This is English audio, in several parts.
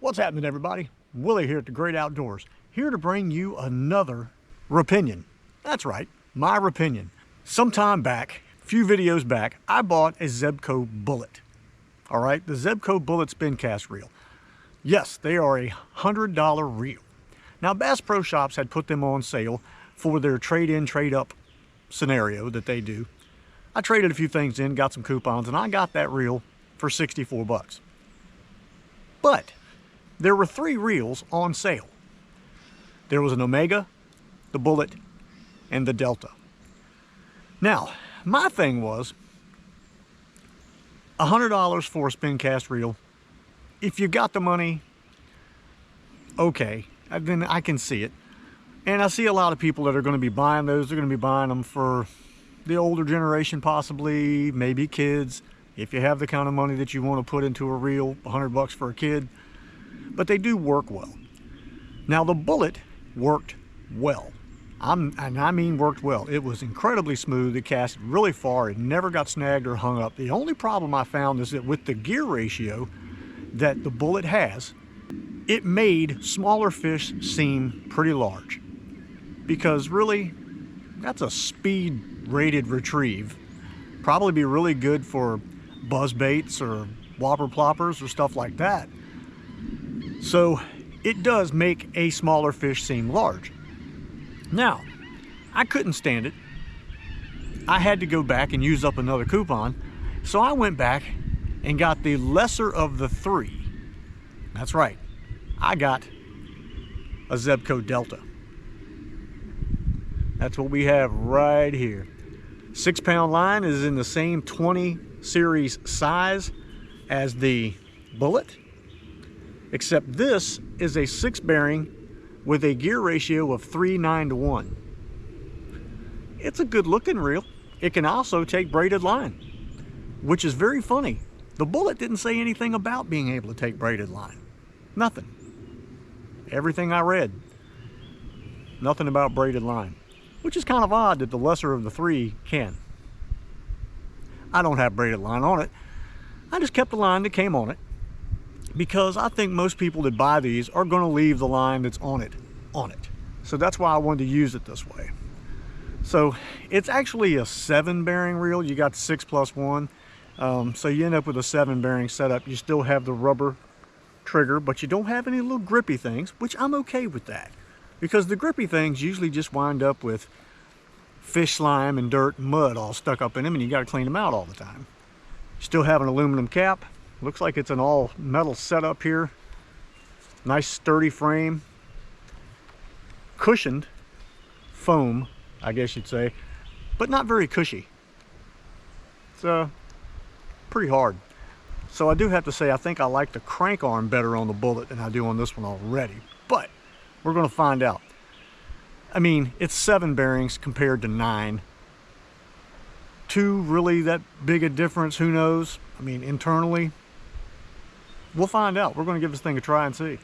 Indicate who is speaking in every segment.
Speaker 1: What's happening, everybody? Willie here at the Great Outdoors, here to bring you another opinion. That's right, my opinion. Sometime back, a few videos back, I bought a Zebco Bullet. All right, the Zebco Bullet spin cast reel. Yes, they are a $100 reel. Now, Bass Pro Shops had put them on sale for their trade-in, trade-up scenario that they do. I traded a few things in, got some coupons, and I got that reel for 64 bucks. But there were 3 reels on sale. There was an Omega, the Bullet, and the Delta. Now, my thing was $100 for a spin cast reel. If you got the money, okay, then I can see it. And I see a lot of people that are going to be buying those. They're going to be buying them for the older generation, possibly, maybe kids. If you have the kind of money that you want to put into a reel, 100 bucks for a kid. But they do work well. Now, the Bullet worked well. And I mean worked well. It was incredibly smooth. It cast really far. It never got snagged or hung up. The only problem I found is that with the gear ratio that the Bullet has, it made smaller fish seem pretty large. Because really, that's a speed rated retrieve. Probably be really good for buzz baits or whopper ploppers or stuff like that. So it does make a smaller fish seem large. Now, I couldn't stand it. I had to go back and use up another coupon. So I went back and got the lesser of the 3. That's right. I got a Zebco Delta. That's what we have right here. 6-pound line is in the same 20 series size as the Bullet, except this is a 6 bearing with a gear ratio of 3:9:1. It's a good looking reel. It can also take braided line, which is very funny. The Bullet didn't say anything about being able to take braided line. Nothing. Everything I read, nothing about braided line, which is kind of odd that the lesser of the 3 can. I don't have braided line on it. I just kept the line that came on it because I think most people that buy these are going to leave the line that's on it. So that's why I wanted to use it this way. So it's actually a 7 bearing reel. You got 6 plus 1. So you end up with a 7 bearing setup. You still have the rubber trigger, but you don't have any little grippy things, which I'm okay with that. Because the grippy things usually just wind up with fish slime and dirt and mud all stuck up in them, and you got to clean them out all the time. Still have an aluminum cap. Looks like it's an all metal setup here. Nice sturdy frame. Cushioned foam, I guess you'd say, but not very cushy. It's pretty hard. So I do have to say, I think I like the crank arm better on the Bullet than I do on this one already. But we're going to find out. I mean, it's 7 bearings compared to 9. 2 really that big a difference? Who knows? I mean, internally, we'll find out. We're going to give this thing a try and see.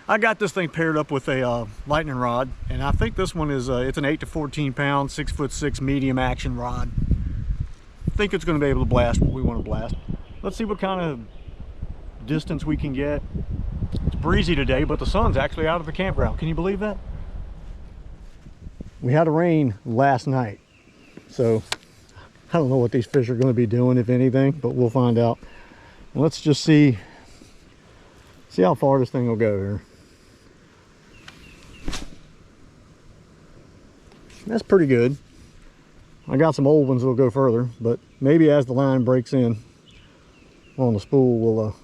Speaker 1: I got this thing paired up with a lightning rod, and I think this one is it's an 8 to 14 pound, 6'6" medium action rod. I think it's going to be able to blast what we want to blast. Let's see what kind of distance we can get. It's breezy today, but the sun's actually out of the campground. Can you believe that? We had a rain last night, so I don't know what these fish are going to be doing, if anything, but we'll find out. Let's just see how far this thing will go here. That's pretty good. I got some old ones that'll go further, but maybe as the line breaks in on the spool,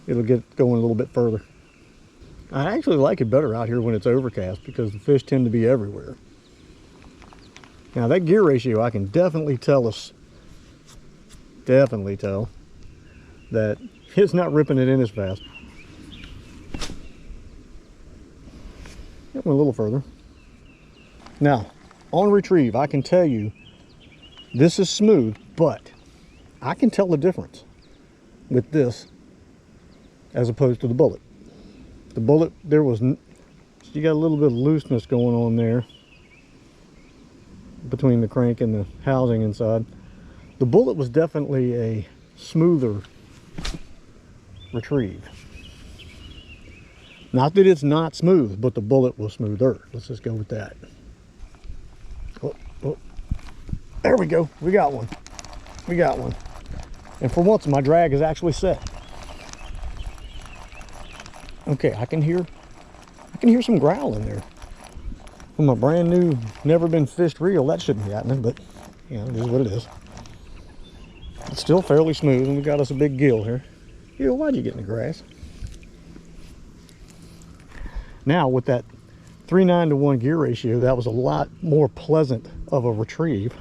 Speaker 1: it'll get going a little bit further. I actually like it better out here when it's overcast because the fish tend to be everywhere. Now that gear ratio, I can definitely tell that it's not ripping it in as fast. It went a little further. Now, on retrieve, I can tell you this is smooth, but I can tell the difference with this as opposed to the Bullet. The Bullet, you got a little bit of looseness going on there between the crank and the housing inside. The Bullet was definitely a smoother retrieve. Not that it's not smooth, but the bullet was smoother. Let's just go with that. Oh, oh. There we go. We got one. We got one. And for once, my drag is actually set. Okay, I can hear some growl in there. From a brand new, never been fished reel, that shouldn't be happening, but you know, it is what it is. It's still fairly smooth, and we got us a big gill here. Gill, why'd you get in the grass? Now, with that 3:9 to 1 gear ratio, that was a lot more pleasant of a retrieve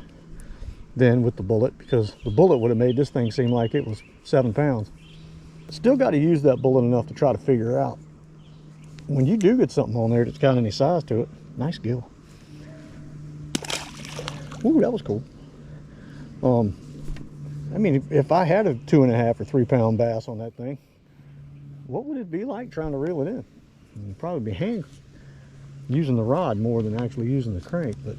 Speaker 1: than with the bullet, because the bullet would have made this thing seem like it was 7 pounds. Still got to use that bullet enough to try to figure out when you do get something on there that's got any size to it. Nice gill. Ooh, that was cool. I mean, if I had a 2.5 or 3 pound bass on that thing, what would it be like trying to reel it in? It'd probably be hand using the rod more than actually using the crank. But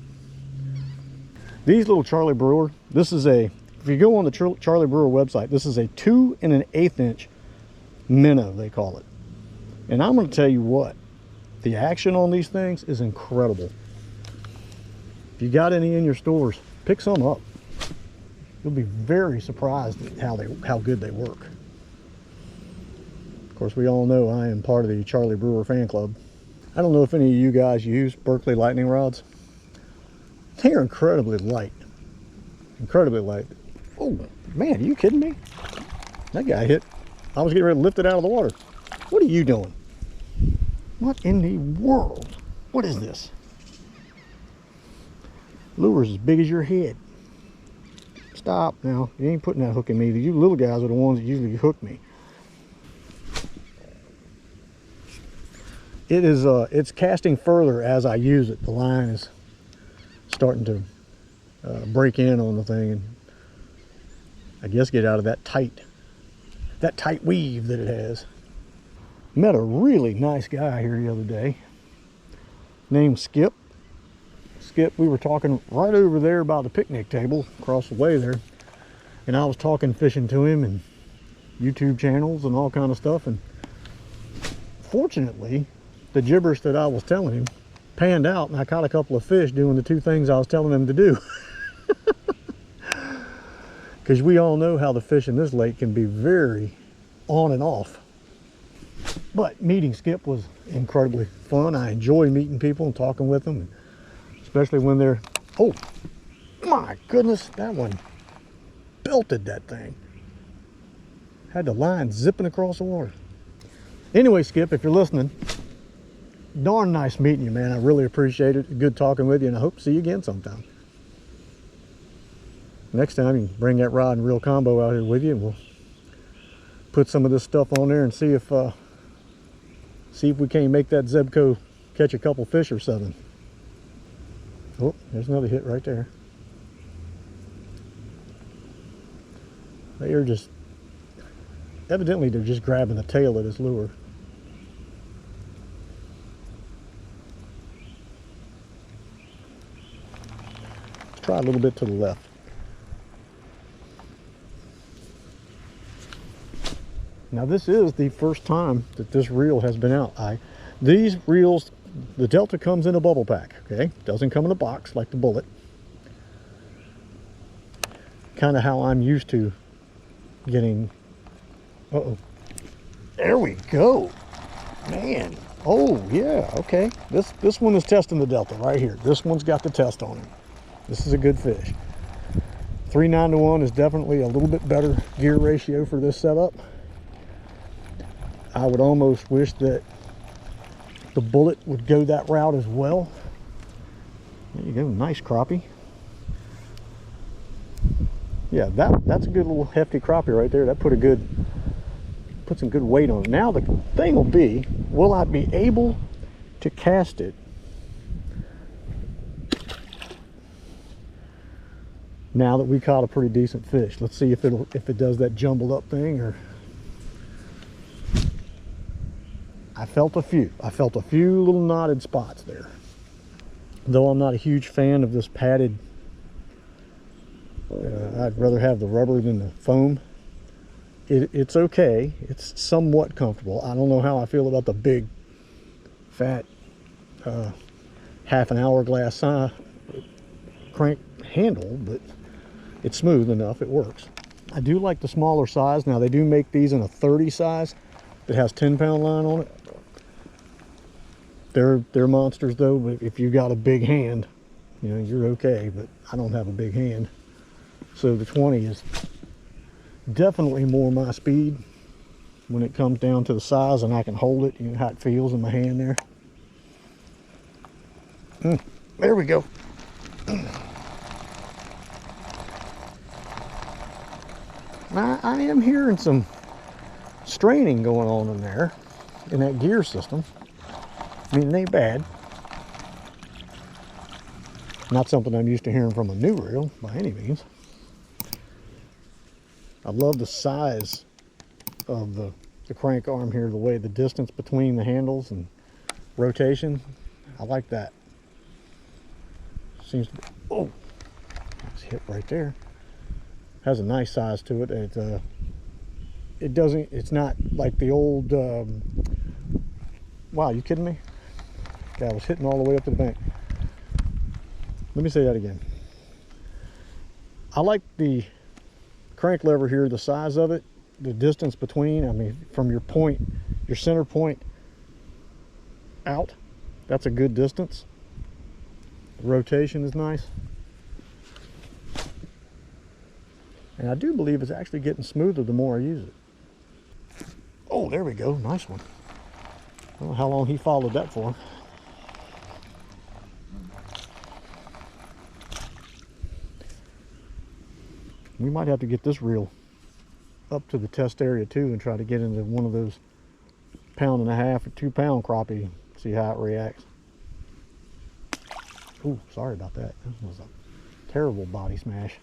Speaker 1: these little Charlie Brewer, this is a, if you go on the Charlie Brewer website, this is a 2 1/8 inch minnow, they call it. And I'm going to tell you what, the action on these things is incredible. If you got any in your stores, pick some up. You'll be very surprised at how good they work. Of course, we all know I am part of the Charlie Brewer fan club. I don't know if any of you guys use Berkley lightning rods. They're incredibly light. Incredibly light. Oh, man, are you kidding me? That guy hit. I was getting ready to lift it out of the water. What are you doing? What in the world? What is this? Lure's as big as your head. Stop now. You ain't putting that hook in me. You little guys are the ones that usually hook me. It is, it's casting further as I use it. The line is starting to break in on the thing and I guess get out of that tight weave that it has. Met a really nice guy here the other day named Skip. Skip, we were talking right over there by the picnic table across the way there, and I was talking fishing to him and YouTube channels and all kind of stuff, and fortunately the gibberish that I was telling him panned out and I caught a couple of fish doing the two things I was telling them to do. Because we all know how the fish in this lake can be very on and off. But meeting Skip was incredibly fun. I enjoy meeting people and talking with them, especially when they're, oh my goodness, that one belted that thing. Had the line zipping across the water. Anyway, Skip, if you're listening, darn nice meeting you, man. I really appreciate it. Good talking with you, and I hope to see you again sometime. Next time you can bring that rod and reel combo out here with you, and we'll put some of this stuff on there and see if we can't make that Zebco catch a couple fish or something. Oh, there's another hit right there. They are just, evidently they're just grabbing the tail of this lure. Let's try a little bit to the left. Now this is the first time that this reel has been out. These reels, the Delta comes in a bubble pack, okay? Doesn't come in a box like the Bullet. Kind of how I'm used to getting, uh-oh. There we go. Man, oh yeah, okay. This one is testing the Delta right here. This one's got the test on it. This is a good fish. 3:9 to 1 is definitely a little bit better gear ratio for this setup. I would almost wish that the Bullet would go that route as well. There you go, nice crappie. Yeah, that's a good little hefty crappie right there. That put some good weight on it. Now the thing will be, will I be able to cast it now that we caught a pretty decent fish? Let's see if it does that jumbled up thing, or I felt a few little knotted spots there. Though I'm not a huge fan of this padded, I'd rather have the rubber than the foam. It's okay. It's somewhat comfortable. I don't know how I feel about the big, fat, half an hourglass crank handle, but it's smooth enough. It works. I do like the smaller size. Now, they do make these in a 30 size that has 10-pound line on it. They're monsters though, but if you got a big hand, you know, you're okay, but I don't have a big hand. So the 20 is definitely more my speed when it comes down to the size, and I can hold it. You know how it feels in my hand there. There we go. I am hearing some straining going on in there, in that gear system. I mean, it ain't bad. Not something I'm used to hearing from a new reel by any means. I love the size of the crank arm here, the way the distance between the handles and rotation. I like that. Seems to be, oh, it's hit right there. Has a nice size to it. It doesn't, it's not like the old, wow, you kidding me? Okay, I was hitting all the way up to the bank. Let me say that again. I like the crank lever here, the size of it, the distance between, I mean, from your point, your center point out, that's a good distance. The rotation is nice. And I do believe it's actually getting smoother the more I use it. Oh, there we go, nice one. I don't know how long he followed that for. We might have to get this reel up to the test area too and try to get into one of those 1.5 or 2 pound crappie, see how it reacts. Ooh, sorry about that. That was a terrible body smash.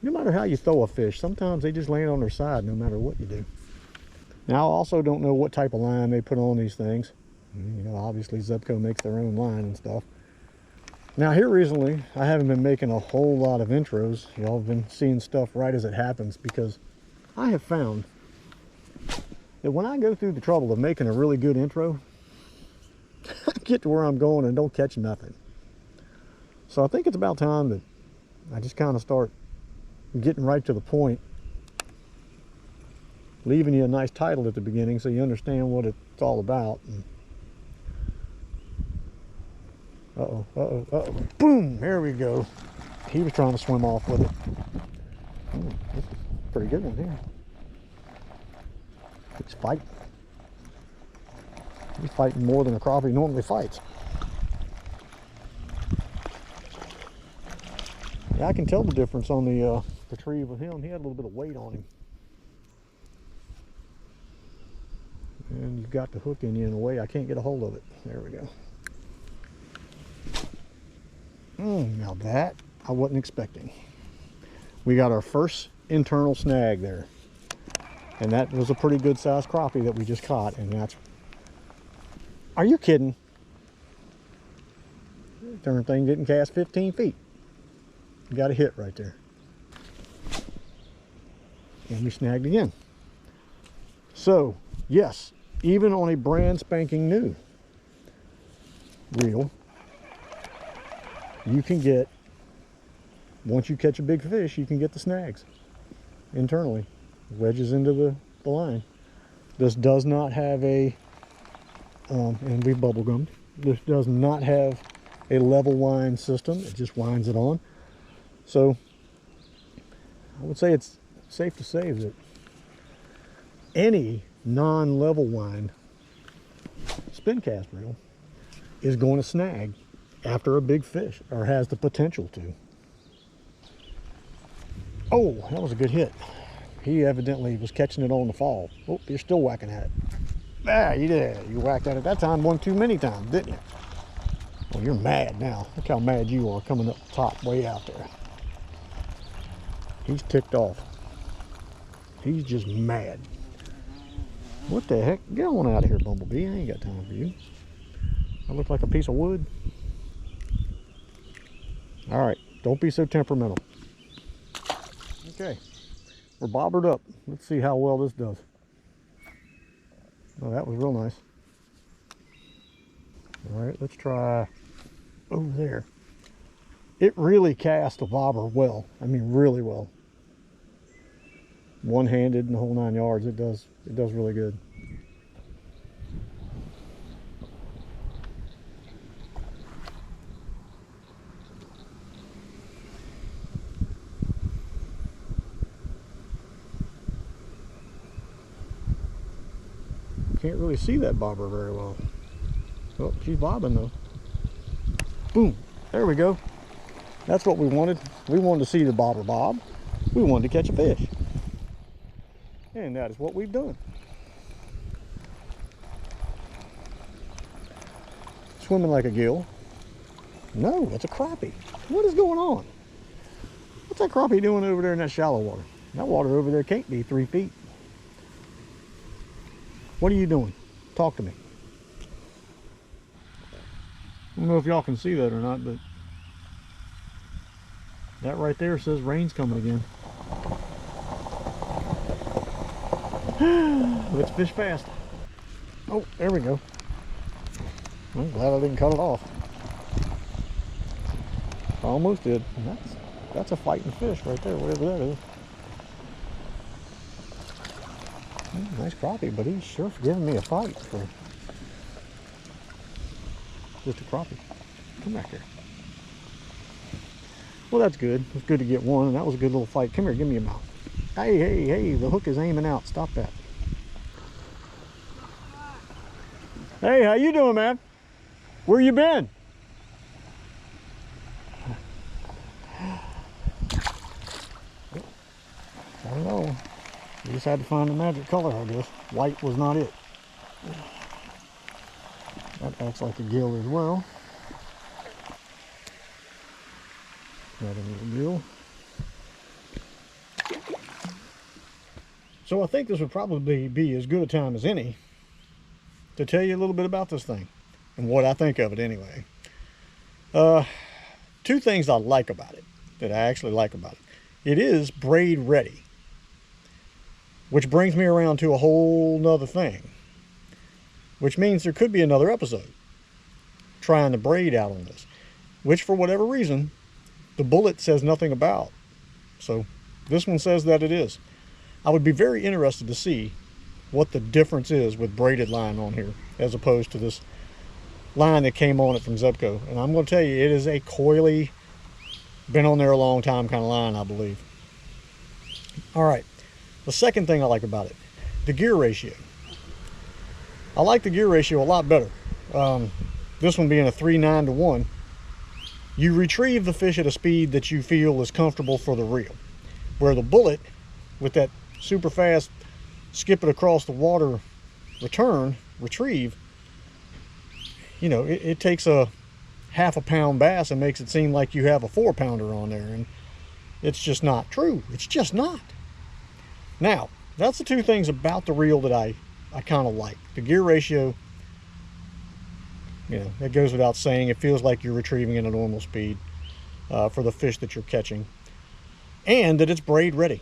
Speaker 1: No matter how you throw a fish, sometimes they just land on their side no matter what you do. Now, I also don't know what type of line they put on these things. You know, obviously Zebco makes their own line and stuff. Now, here recently, I haven't been making a whole lot of intros. Y'all have been seeing stuff right as it happens, because I have found that when I go through the trouble of making a really good intro, I get to where I'm going and don't catch nothing. So I think it's about time that I just kind of start getting right to the point, leaving you a nice title at the beginning so you understand what it's all about. And uh-oh, uh-oh, uh-oh. Boom! There we go. He was trying to swim off with it. This is a pretty good one here. He's fighting. He's fighting more than a crappie normally fights. Yeah, I can tell the difference on the retrieve with him. He had a little bit of weight on him. And you've got the hook in you in a way I can't get a hold of it. There we go. Now that I wasn't expecting. We got our first internal snag there. And that was a pretty good sized crappie that we just caught. And that's, are you kidding? Darn thing didn't cast 15 feet. Got a hit right there. And we snagged again. So, yes, even on a brand spanking new reel, you can get, once you catch a big fish, you can get the snags internally. Wedges into the line. This does not have a, and we bubble gummed, this does not have a level line system. It just winds it on. So I would say it's safe to say that any non-level wind spin cast reel is going to snag after a big fish, or has the potential to. Oh, that was a good hit. He evidently was catching it on the fall. Oh, you're still whacking at it. Ah, you did. You whacked at it that time one too many times, didn't you? Well, you're mad now. Look how mad you are coming up top way out there. He's ticked off. He's just mad. What the heck? Get on out of here, Bumblebee. I ain't got time for you. I look like a piece of wood. All right, don't be so temperamental. Okay, We're bobbered up. Let's see how well this does. Oh, that was real nice. All right, let's try over there. It really cast a bobber well. I mean, really well. One-handed and the whole 9 yards. It does really good. Can't really see that bobber very well. Oh, she's bobbing though. Boom. There we go. That's what we wanted. We wanted to see the bobber bob. We wanted to catch a fish. And that is what we've done. Swimming like a gill. No, it's a crappie. What is going on? What's that crappie doing over there in that shallow water? That water over there can't be 3 feet. What are you doing? Talk to me. I don't know if y'all can see that or not, but that right there says rain's coming again. Let's fish fast. Oh, there we go. I'm glad I didn't cut it off. I almost did. And that's a fighting fish right there, whatever that is. Nice crappie, but he's sure giving me a fight for just a crappie. Come back here. Well, that's good. It's good to get one, and that was a good little fight. Come here, give me a mouth. Hey, hey, hey, the hook is aiming out. Stop that. Hey, how you doing, man? Where you been? I don't know. You just had to find the magic color, I guess. White was not it. That acts like a gill as well. Another little gill. So I think this would probably be as good a time as any to tell you a little bit about this thing and what I think of it anyway. Two things I like about it, that I actually like about it. It is braid ready. Which brings me around to a whole nother thing. Which means there could be another episode trying to braid out on this. Which, for whatever reason, the bullet says nothing about. So this one says that it is. I would be very interested to see what the difference is with braided line on here as opposed to this line that came on it from Zebco. And I'm going to tell you, it is a coily, been on there a long time kind of line, I believe. All right. The second thing I like about it, the gear ratio. I like the gear ratio a lot better. This one being a 3:9 to 1. You retrieve the fish at a speed that you feel is comfortable for the reel. Where the bullet, with that super fast skip it across the water retrieve, you know, it takes a ½ pound bass and makes it seem like you have a 4-pounder on there, and it's just not true. It's just not. Now, that's the two things about the reel that I kind of like. The gear ratio, you know, it goes without saying. It feels like you're retrieving at a normal speed for the fish that you're catching. And that it's braid ready.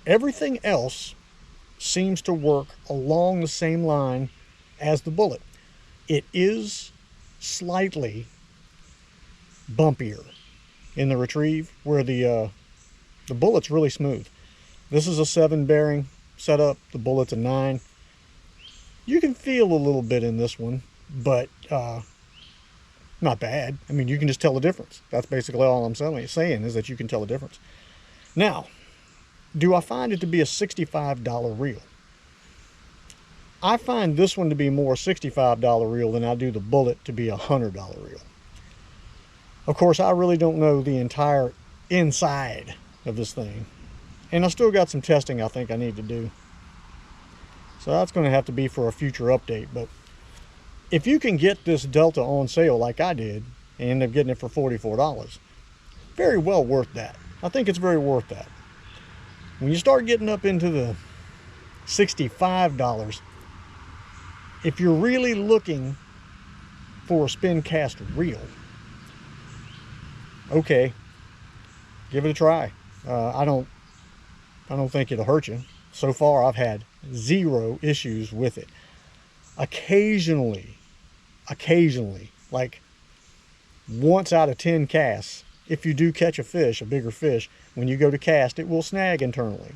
Speaker 1: Everything else seems to work along the same line as the bullet. It is slightly bumpier in the retrieve, where the bullet's really smooth. This is a 7 bearing setup. The bullet's a 9. You can feel a little bit in this one, but not bad. I mean, you can just tell the difference. That's basically all I'm saying is that you can tell the difference. Now, do I find it to be a $65 reel? I find this one to be more $65 reel than I do the bullet to be a $100 reel. Of course, I really don't know the entire inside of this thing. And I still got some testing I think I need to do. So that's going to have to be for a future update. But if you can get this Delta on sale like I did, and end up getting it for $44, very well worth that. I think it's very worth that. When you start getting up into the $65, if you're really looking for a spin cast reel, okay, give it a try. I don't I don't think it'll hurt you. So far, I've had 0 issues with it. Occasionally, like once out of 10 casts, if you do catch a fish, a bigger fish, when you go to cast, it will snag internally.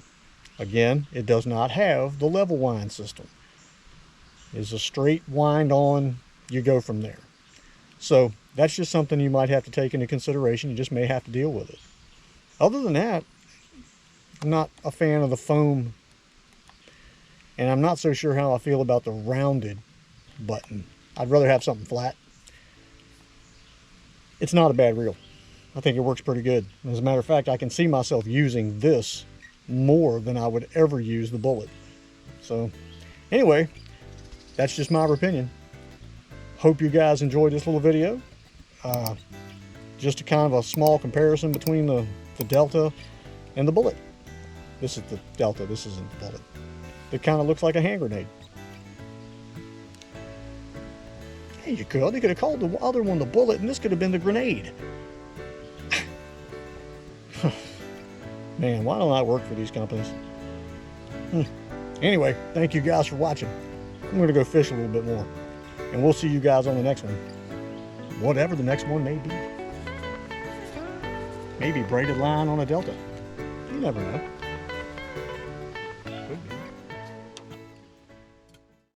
Speaker 1: Again, it does not have the level wind system. It's a straight wind on, you go from there. So that's just something you might have to take into consideration. You just may have to deal with it. Other than that, I'm not a fan of the foam, and I'm not so sure how I feel about the rounded button. I'd rather have something flat. It's not a bad reel. I think it works pretty good. As a matter of fact, I can see myself using this more than I would ever use the Bullet. So anyway, that's just my opinion. Hope you guys enjoyed this little video. Just a kind of a small comparison between the Delta and the Bullet. This is the Delta, this isn't the Bullet. It kind of looks like a hand grenade. Hey, you could. They could have called the other one the Bullet, and this could have been the grenade. Man, why don't I work for these companies? Anyway, thank you guys for watching. I'm going to go fish a little bit more. And we'll see you guys on the next one. Whatever the next one may be. Maybe braided line on a Delta. You never know.